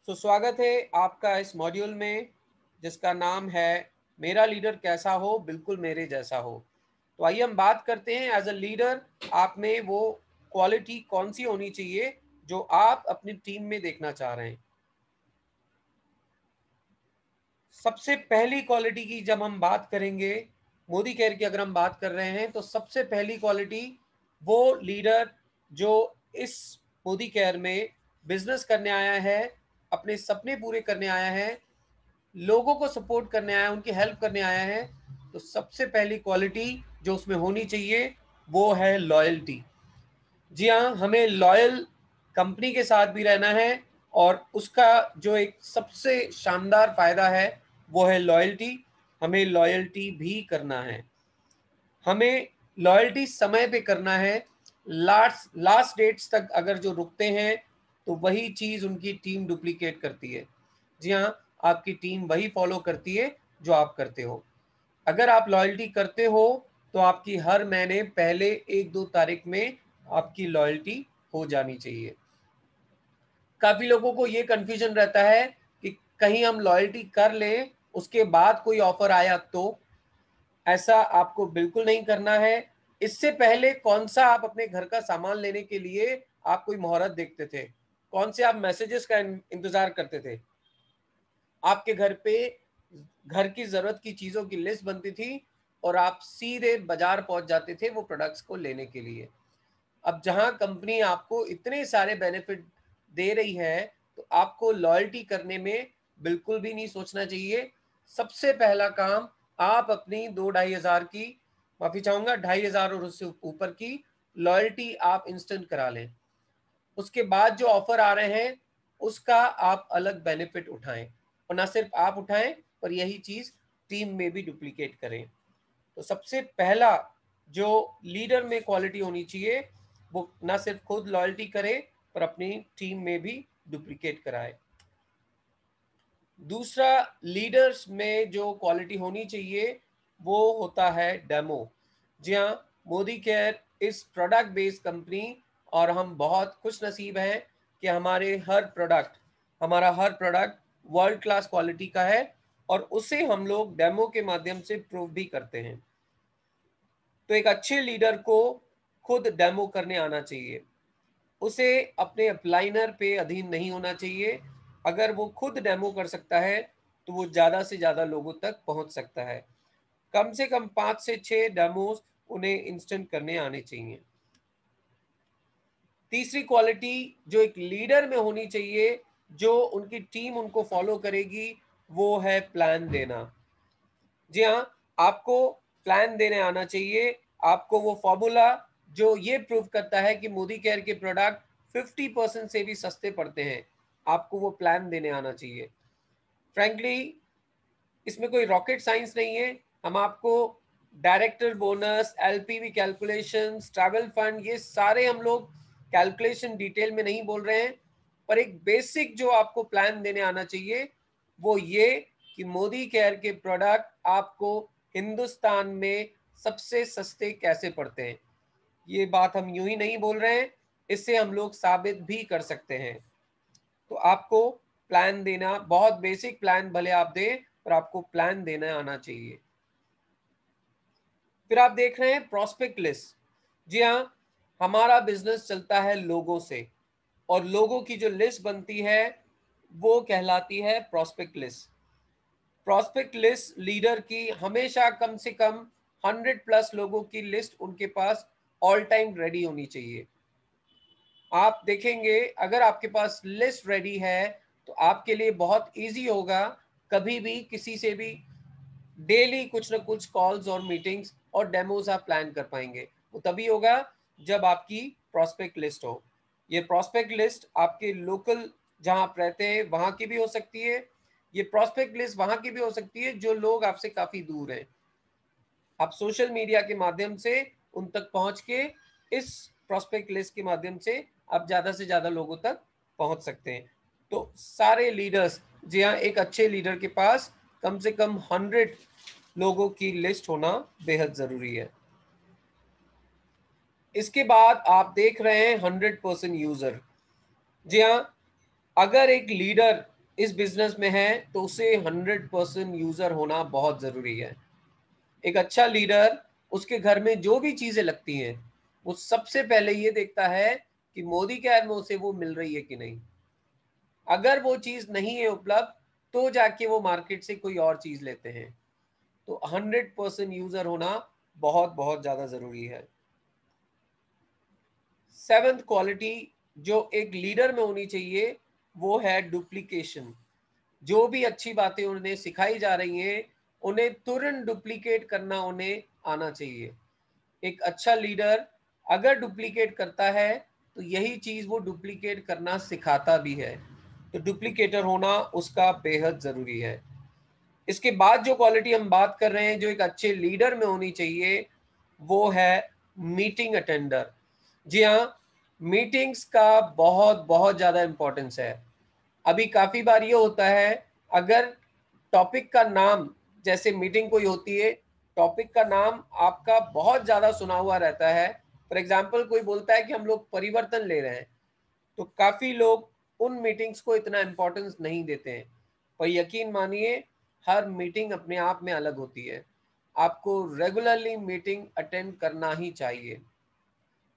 स्वागत है आपका इस मॉड्यूल में जिसका नाम है मेरा लीडर कैसा हो बिल्कुल मेरे जैसा हो। तो आइए हम बात करते हैं एज अ लीडर आप में वो क्वालिटी कौन सी होनी चाहिए जो आप अपनी टीम में देखना चाह रहे हैं। सबसे पहली क्वालिटी की जब हम बात करेंगे, मोदी केयर की अगर हम बात कर रहे हैं तो सबसे पहली क्वालिटी वो लीडर जो इस मोदी केयर में बिजनेस करने आया है, अपने सपने पूरे करने आया है, लोगों को सपोर्ट करने आया है, उनकी हेल्प करने आया है। तो सबसे पहली क्वालिटी जो उसमें होनी चाहिए वो है लॉयल्टी। जी हाँ, हमें लॉयल कंपनी के साथ भी रहना है और उसका जो एक सबसे शानदार फायदा है वो है लॉयल्टी। हमें लॉयल्टी भी करना है, हमें लॉयल्टी समय पे करना है। लास्ट लास्ट डेट्स तक अगर जो रुकते हैं तो वही चीज़ उनकी टीम डुप्लीकेट करती है। जी हाँ, आपकी टीम वही फॉलो करती है जो आप करते हो। अगर आप लॉयल्टी करते हो तो आपकी हर महीने पहले 1-2 तारीख में आपकी लॉयल्टी हो जानी चाहिए। काफ़ी लोगों को ये कन्फ्यूजन रहता है कि कहीं हम लॉयल्टी कर लें, उसके बाद कोई ऑफ़र आया तो? ऐसा आपको बिल्कुल नहीं करना है। इससे पहले कौन-सा आप अपने घर का सामान लेने के लिए आप कोई मुहूर्त देखते थे? कौन से आप मैसेजेस का इंतज़ार करते थे? आपके घर पे घर की ज़रूरत की चीज़ों की लिस्ट बनती थी और आप सीधे बाज़ार पहुँच जाते थे वो प्रोडक्ट्स को लेने के लिए। अब जहाँ कंपनी आपको इतने सारे बेनिफिट दे रही है, तो आपको लॉयल्टी करने में बिल्कुल भी नहीं सोचना चाहिए। सबसे पहला काम आप अपनी 2 ढाई हज़ार की, माफ़ी चाहूँगा 2500 और उससे ऊपर की लॉयल्टी आप इंस्टेंट करा लें। उसके बाद जो ऑफ़र आ रहे हैं, उसका आप अलग बेनिफिट उठाएँ और ना सिर्फ़ आप उठाएँ पर यही चीज़ टीम में भी डुप्लिकेट करें। तो सबसे पहला जो लीडर में क्वालिटी होनी चाहिए वो ना सिर्फ खुद लॉयल्टी करे पर अपनी टीम में भी डुप्लीकेट कराए। दूसरा लीडर्स में जो क्वालिटी होनी चाहिए वो होता है डेमो। जी हाँ, मोदी केयर इस प्रोडक्ट बेस्ड कंपनी और हम बहुत खुश नसीब हैं कि हमारा हर प्रोडक्ट वर्ल्ड क्लास क्वालिटी का है और उसे हम लोग डेमो के माध्यम से प्रूव भी करते हैं। तो एक अच्छे लीडर को खुद डेमो करने आना चाहिए, उसे अपने अपलाइनर पे अधीन नहीं होना चाहिए। अगर वो खुद डेमो कर सकता है तो वो ज़्यादा से ज़्यादा लोगों तक पहुंच सकता है। कम से कम 5 से 6 डेमोज उन्हें इंस्टेंट करने आने चाहिए। तीसरी क्वालिटी जो एक लीडर में होनी चाहिए, जो उनकी टीम उनको फॉलो करेगी, वो है प्लान देना। जी हाँ, आपको प्लान देने आना चाहिए। आपको वो फ़ॉर्मूला जो ये प्रूव करता है कि मोदी केयर के प्रोडक्ट 50% से भी सस्ते पड़ते हैं, आपको वो प्लान देने आना चाहिए। फ्रैंकली इसमें कोई रॉकेट साइंस नहीं है। हम आपको director bonus, LPV calculations, travel fund ये सारे हम लोग कैलकुलेशन डिटेल में नहीं बोल रहे हैं, पर एक बेसिक जो आपको प्लान देने आना चाहिए वो ये कि मोदी केयर के प्रोडक्ट आपको हिंदुस्तान में सबसे सस्ते कैसे पड़ते हैं। ये बात हम यूं ही नहीं बोल रहे हैं, इससे हम लोग साबित भी कर सकते हैं। तो आपको प्लान देना, बहुत बेसिक प्लान भले आप दें पर आपको प्लान देना आना चाहिए। फिर आप देख रहे हैं प्रोस्पेक्ट लिस्ट। जी हाँ, हमारा बिजनेस चलता है लोगों से और लोगों की जो लिस्ट बनती है वो कहलाती है prospect list. Prospect list leader की हमेशा कम से कम 100+ लोगों की लिस्ट उनके पास ऑल टाइम रेडी होनी चाहिए। आप देखेंगे अगर आपके पास लिस्ट रेडी है तो आपके लिए बहुत इजी होगा, कभी भी किसी से भी डेली कुछ ना कुछ कॉल्स और मीटिंग्स और डेमोज आप प्लान कर पाएंगे। वो तभी होगा जब आपकी प्रोस्पेक्ट लिस्ट हो। ये प्रोस्पेक्ट लिस्ट आपके लोकल जहां आप रहते हैं वहां की भी हो सकती है, ये प्रोस्पेक्ट लिस्ट वहां की भी हो सकती है जो लोग आपसे काफी दूर हैं। आप सोशल मीडिया के माध्यम से उन तक पहुंच के इस प्रोस्पेक्ट लिस्ट के माध्यम से आप ज़्यादा से ज़्यादा लोगों तक पहुंच सकते हैं। तो सारे लीडर्स, जी हाँ, एक अच्छे लीडर के पास कम से कम 100 लोगों की लिस्ट होना बेहद ज़रूरी है। इसके बाद आप देख रहे हैं 100% यूज़र। जी हाँ, अगर एक लीडर इस बिजनेस में है तो उसे 100% यूजर होना बहुत जरूरी है। एक अच्छा लीडर उसके घर में जो भी चीजें लगती हैं वो सबसे पहले ये देखता है कि मोदी केयर में उसे वो मिल रही है कि नहीं। अगर वो चीज नहीं है उपलब्ध तो जाके वो मार्केट से कोई और चीज लेते हैं। तो 100% यूजर होना बहुत बहुत ज्यादा जरूरी है। सेवेंथ क्वालिटी जो एक लीडर में होनी चाहिए वो है डुप्लीकेशन। जो भी अच्छी बातें उन्हें सिखाई जा रही हैं उन्हें तुरंत डुप्लीकेट करना उन्हें आना चाहिए। एक अच्छा लीडर अगर डुप्लीकेट करता है तो यही चीज वो डुप्लीकेट करना सिखाता भी है। तो डुप्लीकेटर होना उसका बेहद जरूरी है। इसके बाद जो क्वालिटी हम बात कर रहे हैं जो एक अच्छे लीडर में होनी चाहिए वो है मीटिंग अटेंडर। जी हाँ, मीटिंग्स का बहुत बहुत ज़्यादा इम्पोर्टेंस है। अभी काफ़ी बार ये होता है, अगर टॉपिक का नाम, जैसे मीटिंग कोई होती है, टॉपिक का नाम आपका बहुत ज़्यादा सुना हुआ रहता है। फॉर एग्जाम्पल कोई बोलता है कि हम लोग परिवर्तन ले रहे हैं, तो काफ़ी लोग उन मीटिंग्स को इतना इम्पोर्टेंस नहीं देते हैं। पर यकीन मानिए हर मीटिंग अपने आप में अलग होती है। आपको रेगुलरली मीटिंग अटेंड करना ही चाहिए,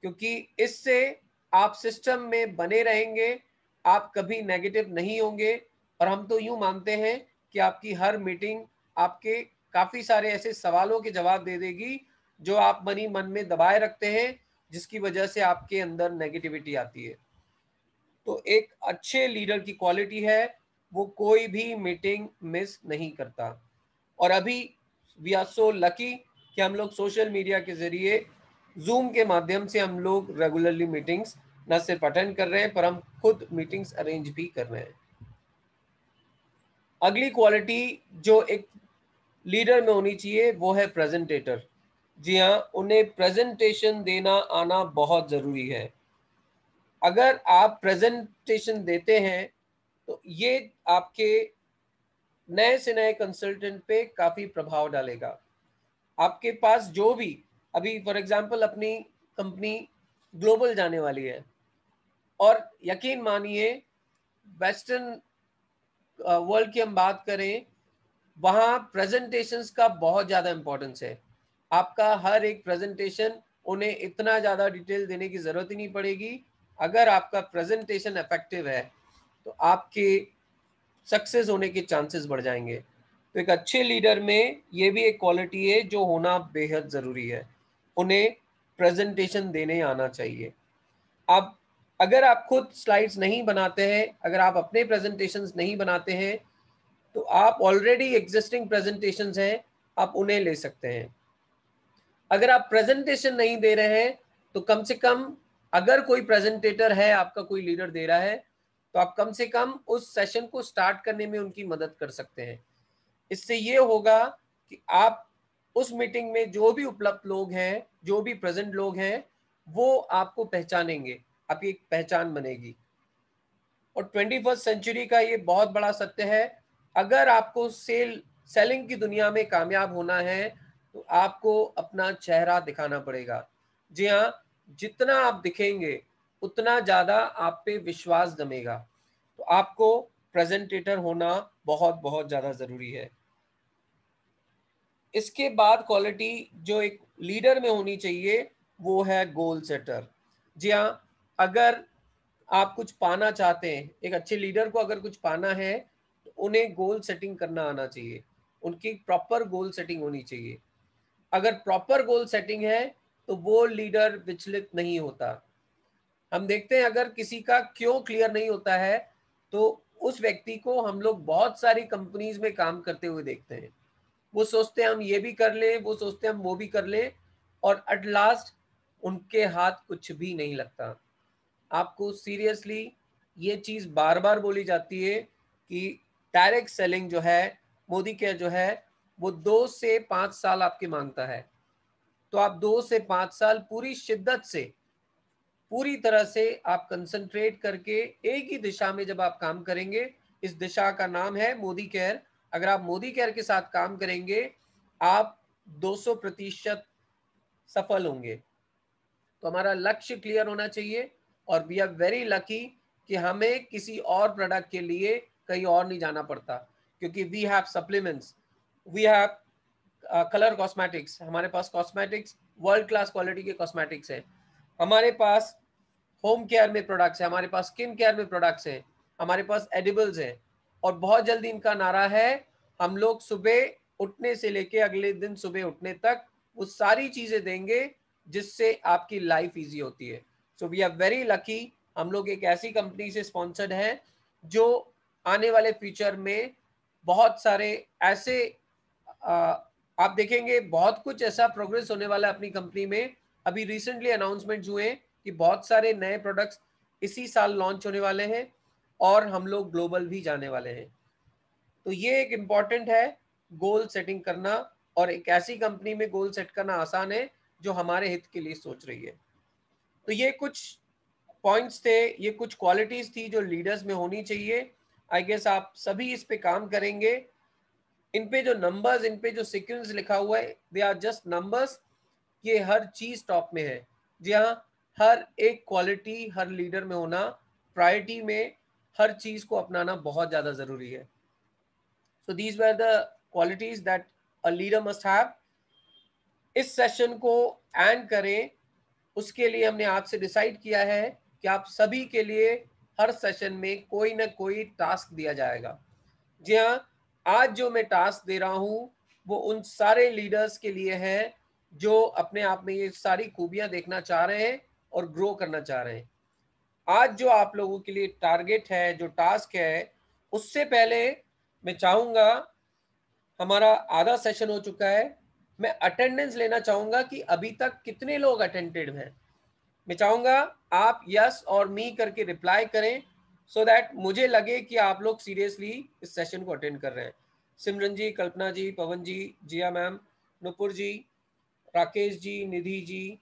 क्योंकि इससे आप सिस्टम में बने रहेंगे, आप कभी नेगेटिव नहीं होंगे। और हम तो यूं मानते हैं कि आपकी हर मीटिंग आपके काफ़ी सारे ऐसे सवालों के जवाब दे देगी जो आप मन में दबाए रखते हैं, जिसकी वजह से आपके अंदर नेगेटिविटी आती है। तो एक अच्छे लीडर की क्वालिटी है वो कोई भी मीटिंग मिस नहीं करता। और अभी वी आर सो लकी कि हम लोग सोशल मीडिया के जरिए जूम के माध्यम से हम लोग रेगुलरली मीटिंग्स न सिर्फ अटेंड कर रहे हैं पर हम खुद मीटिंग्स अरेंज भी कर रहे हैं। अगली क्वालिटी जो एक लीडर में होनी चाहिए वो है प्रेजेंटेटर। जी हाँ, उन्हें प्रेजेंटेशन देना आना बहुत ज़रूरी है। अगर आप प्रेजेंटेशन देते हैं तो ये आपके नए से नए कंसल्टेंट पे काफ़ी प्रभाव डालेगा। आपके पास जो भी, अभी फॉर एग्जांपल अपनी कंपनी ग्लोबल जाने वाली है, और यकीन मानिए वेस्टर्न वर्ल्ड की हम बात करें, वहाँ प्रेजेंटेशंस का बहुत ज़्यादा इम्पोर्टेंस है। आपका हर एक प्रेजेंटेशन उन्हें इतना ज़्यादा डिटेल देने की ज़रूरत ही नहीं पड़ेगी। अगर आपका प्रेजेंटेशन इफेक्टिव है तो आपके सक्सेस होने के चांसेस बढ़ जाएंगे। तो एक अच्छे लीडर में ये भी एक क्वालिटी है जो होना बेहद ज़रूरी है, उन्हें प्रेजेंटेशन देने आना चाहिए। अब अगर आप खुद स्लाइड्स नहीं बनाते हैं, अगर आप अपने प्रेजेंटेशंस नहीं बनाते हैं, तो आप ऑलरेडी एग्जिस्टिंग प्रेजेंटेशंस हैं, आप उन्हें ले सकते हैं। अगर आप प्रेजेंटेशन नहीं दे रहे हैं तो कम से कम, अगर कोई प्रेजेंटेटर है आपका, कोई लीडर दे रहा है, तो आप कम से कम उस सेशन को स्टार्ट करने में उनकी मदद कर सकते हैं। इससे ये होगा कि आप उस मीटिंग में जो भी उपलब्ध लोग हैं, जो भी प्रेजेंट लोग हैं, वो आपको पहचानेंगे, आपकी एक पहचान बनेगी। और 21st सेंचुरी का ये बहुत बड़ा सत्य है, अगर आपको सेलिंग की दुनिया में कामयाब होना है तो आपको अपना चेहरा दिखाना पड़ेगा। जी हाँ, जितना आप दिखेंगे उतना ज़्यादा आप पे विश्वास जमेगा। तो आपको प्रेजेंटेटर होना बहुत बहुत ज़्यादा ज़रूरी है। इसके बाद क्वालिटी जो एक लीडर में होनी चाहिए वो है गोल सेटर। जी हाँ, अगर आप कुछ पाना चाहते हैं, एक अच्छे लीडर को अगर कुछ पाना है तो उन्हें गोल सेटिंग करना आना चाहिए। उनकी प्रॉपर गोल सेटिंग होनी चाहिए। अगर प्रॉपर गोल सेटिंग है तो वो लीडर विचलित नहीं होता। हम देखते हैं अगर किसी का क्यों क्लियर नहीं होता है तो उस व्यक्ति को हम लोग बहुत सारी कंपनीज में काम करते हुए देखते हैं। वो सोचते हैं हम ये भी कर ले, वो सोचते हैं हम वो भी कर ले, और एट लास्ट उनके हाथ कुछ भी नहीं लगता। आपको सीरियसली ये चीज़ बार बार बोली जाती है कि डायरेक्ट सेलिंग जो है, मोदी केयर जो है, वो 2 से 5 साल आपके मांगता है। तो आप 2 से 5 साल पूरी शिद्दत से, पूरी तरह से आप कंसंट्रेट करके एक ही दिशा में जब आप काम करेंगे, इस दिशा का नाम है मोदी केयर। अगर आप मोदी केयर के साथ काम करेंगे आप 200% सफल होंगे। तो हमारा लक्ष्य क्लियर होना चाहिए, और वी आर वेरी लकी कि हमें किसी और प्रोडक्ट के लिए कहीं और नहीं जाना पड़ता, क्योंकि we have supplements, we have colour cosmetics, हमारे पास कॉस्मेटिक्स वर्ल्ड क्लास क्वालिटी के कॉस्मेटिक्स है, हमारे पास होम केयर में प्रोडक्ट्स है, हमारे पास स्किन केयर में प्रोडक्ट्स हैं, हमारे पास एडिबल्स हैं, और बहुत जल्दी इनका नारा है हम लोग सुबह उठने से लेके अगले दिन सुबह उठने तक वो सारी चीजें देंगे जिससे आपकी लाइफ इजी होती है। So we are very lucky, हम लोग एक ऐसी कंपनी से स्पॉन्सर्ड हैं जो आने वाले फ्यूचर में बहुत सारे ऐसे आप देखेंगे बहुत कुछ ऐसा प्रोग्रेस होने वाला है अपनी कंपनी में। अभी रिसेंटली अनाउंसमेंट्स हुए कि बहुत सारे नए प्रोडक्ट्स इसी साल लॉन्च होने वाले हैं और हम लोग ग्लोबल भी जाने वाले हैं। तो ये एक इम्पॉर्टेंट है गोल सेटिंग करना, और एक ऐसी कंपनी में गोल सेट करना आसान है जो हमारे हित के लिए सोच रही है। तो ये कुछ पॉइंट्स थे, ये कुछ क्वालिटीज थी जो लीडर्स में होनी चाहिए। आई गेस आप सभी इस पे काम करेंगे। इन पे जो नंबर्स, इन पे जो सीक्वेंस लिखा हुआ है, दे आर जस्ट नंबर्स। ये हर चीज टॉप में है। जी हाँ, हर एक क्वालिटी हर लीडर में होना, प्रायोरिटी में हर चीज को अपनाना बहुत ज्यादा जरूरी है। So these were the qualities that a leader must have. इस सेशन को एंड करें उसके लिए हमने आज से डिसाइड किया है कि आप सभी के लिए हर सेशन में कोई ना कोई टास्क दिया जाएगा। जी हाँ, आज जो मैं टास्क दे रहा हूँ वो उन सारे लीडर्स के लिए है जो अपने आप में ये सारी खूबियां देखना चाह रहे हैं और ग्रो करना चाह रहे हैं। आज जो आप लोगों के लिए टारगेट है, जो टास्क है, उससे पहले मैं चाहूंगा, हमारा आधा सेशन हो चुका है, मैं अटेंडेंस लेना चाहूंगा कि अभी तक कितने लोग अटेंडेड हैं। मैं चाहूंगा आप यस और मी करके रिप्लाई करें सो दैट मुझे लगे कि आप लोग सीरियसली इस सेशन को अटेंड कर रहे हैं। Simran ji, Kalpana ji, Pawan ji, Jiya ma'am, Nupur ji, Rakesh ji, Nidhi ji,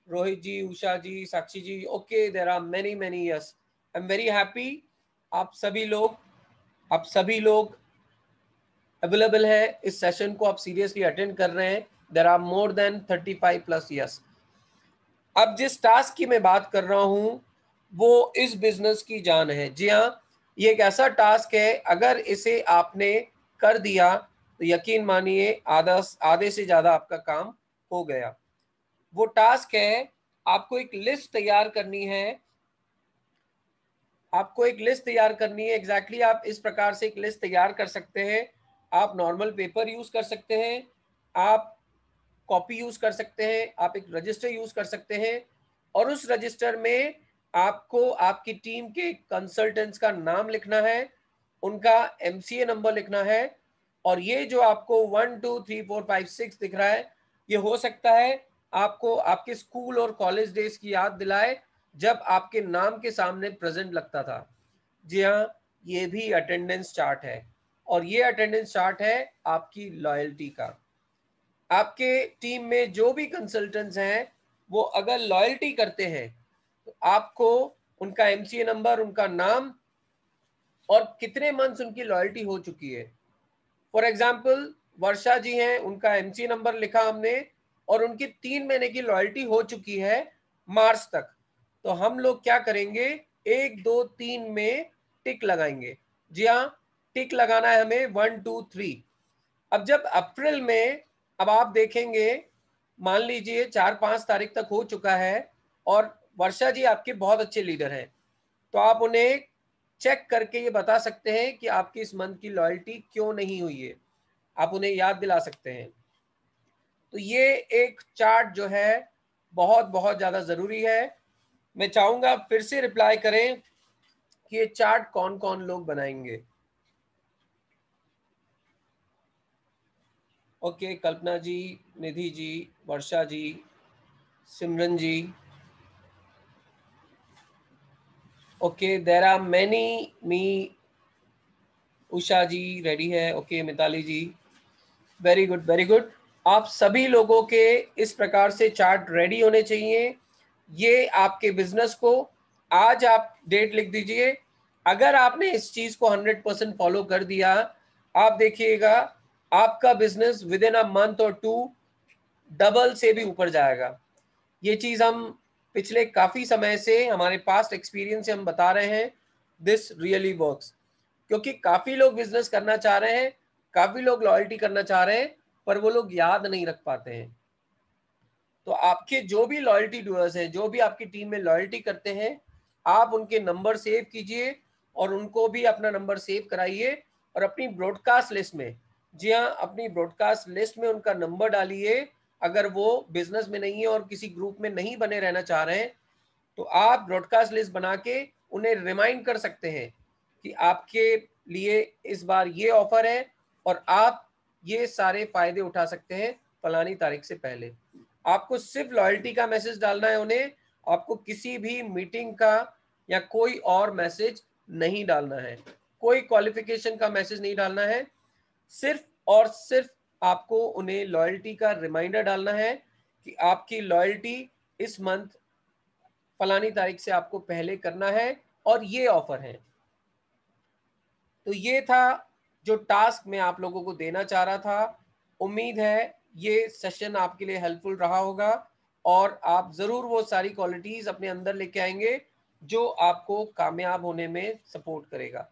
Rohit ji, Usha ji, Sakshi ji. Okay, there are many many yes, I am very happy. आप सभी लोग अवेलेबल है, इस सेशन को आप सीरियसली अटेंड कर रहे हैं। There are more than 35 plus yes. अब जिस टास्क की मैं बात कर रहा हूं वो इस बिजनेस की जान है। जी हाँ, ये एक ऐसा टास्क है, अगर इसे आपने कर दिया तो यकीन मानिए आधे से ज्यादा आपका काम हो गया। वो टास्क है, आपको एक लिस्ट तैयार करनी है। आपको एक लिस्ट तैयार करनी है। एग्जैक्टली आप इस प्रकार से एक लिस्ट तैयार कर सकते हैं। आप नॉर्मल पेपर यूज कर सकते हैं, आप कॉपी यूज कर सकते हैं, आप एक रजिस्टर यूज कर सकते हैं, और उस रजिस्टर में आपको आपकी टीम के कंसल्टेंट्स का नाम लिखना है, उनका एमसीए नंबर लिखना है, और ये जो आपको 1 2 3 4 5 6 दिख रहा है, ये हो सकता है आपको आपके स्कूल और कॉलेज डेज की याद दिलाए जब आपके नाम के सामने प्रेजेंट लगता था। जी हाँ, ये भी अटेंडेंस चार्ट है, और ये अटेंडेंस चार्ट है आपकी लॉयल्टी का। आपके टीम में जो भी कंसल्टेंट्स हैं वो अगर लॉयल्टी करते हैं तो आपको उनका एमसीए नंबर, उनका नाम, और कितने मंथ्स उनकी लॉयल्टी हो चुकी है। फॉर एग्जाम्पल वर्षा जी हैं, उनका एमसीए नंबर लिखा हमने, और उनकी 3 महीने की लॉयल्टी हो चुकी है मार्च तक। तो हम लोग क्या करेंगे, 1 2 3 में टिक लगाएंगे। जी हाँ, टिक लगाना है हमें 1 2 3। अब जब अप्रैल में, अब आप देखेंगे, मान लीजिए 4 5 तारीख तक हो चुका है और वर्षा जी आपके बहुत अच्छे लीडर हैं, तो आप उन्हें चेक करके ये बता सकते हैं कि आपकी इस मंथ की लॉयल्टी क्यों नहीं हुई है, आप उन्हें याद दिला सकते हैं। तो ये एक चार्ट जो है बहुत बहुत ज्यादा जरूरी है। मैं चाहूंगा फिर से रिप्लाई करें कि ये चार्ट कौन कौन लोग बनाएंगे। Okay, Kalpana ji, Nidhi ji, Varsha ji, Simran ji. Okay, there are many me, Usha ji ready है। Okay, Mitali ji, very good very good. आप सभी लोगों के इस प्रकार से चार्ट रेडी होने चाहिए। ये आपके बिजनेस को, आज आप डेट लिख दीजिए, अगर आपने इस चीज को 100% फॉलो कर दिया, आप देखिएगा आपका business with in a month और 2 डबल से भी ऊपर जाएगा। ये चीज हम पिछले काफी समय से, हमारे पास्ट एक्सपीरियंस से हम बता रहे हैं, दिस रियली वर्क्स। क्योंकि काफी लोग बिजनेस करना चाह रहे हैं, काफी लोग लॉयल्टी करना चाह रहे हैं, पर वो लोग याद नहीं रख पाते हैं। तो आपके जो भी लॉयल्टी डूअर्स हैं, जो भी आपकी टीम में लॉयल्टी करते हैं, आप उनके नंबर सेव कीजिए और उनको भी अपना नंबर सेव कराइए और अपनी ब्रॉडकास्ट लिस्ट में, जी हाँ, अपनी ब्रॉडकास्ट लिस्ट में उनका नंबर डालिए। अगर वो बिजनेस में नहीं है और किसी ग्रुप में नहीं बने रहना चाह रहे हैं, तो आप ब्रॉडकास्ट लिस्ट बना के उन्हें रिमाइंड कर सकते हैं कि आपके लिए इस बार ये ऑफर है और आप ये सारे फायदे उठा सकते हैं फलानी तारीख से पहले। आपको सिर्फ लॉयल्टी का मैसेज डालना है उन्हें, आपको किसी भी मीटिंग का या कोई और मैसेज नहीं डालना है, कोई क्वालिफिकेशन का मैसेज नहीं डालना है। सिर्फ और सिर्फ आपको उन्हें लॉयल्टी का रिमाइंडर डालना है कि आपकी लॉयल्टी इस मंथ फलानी तारीख से आपको पहले करना है और ये ऑफर है। तो ये था जो टास्क मैं आप लोगों को देना चाह रहा था। उम्मीद है ये सेशन आपके लिए हेल्पफुल रहा होगा और आप ज़रूर वो सारी क्वालिटीज़ अपने अंदर लेके आएंगे जो आपको कामयाब होने में सपोर्ट करेगा।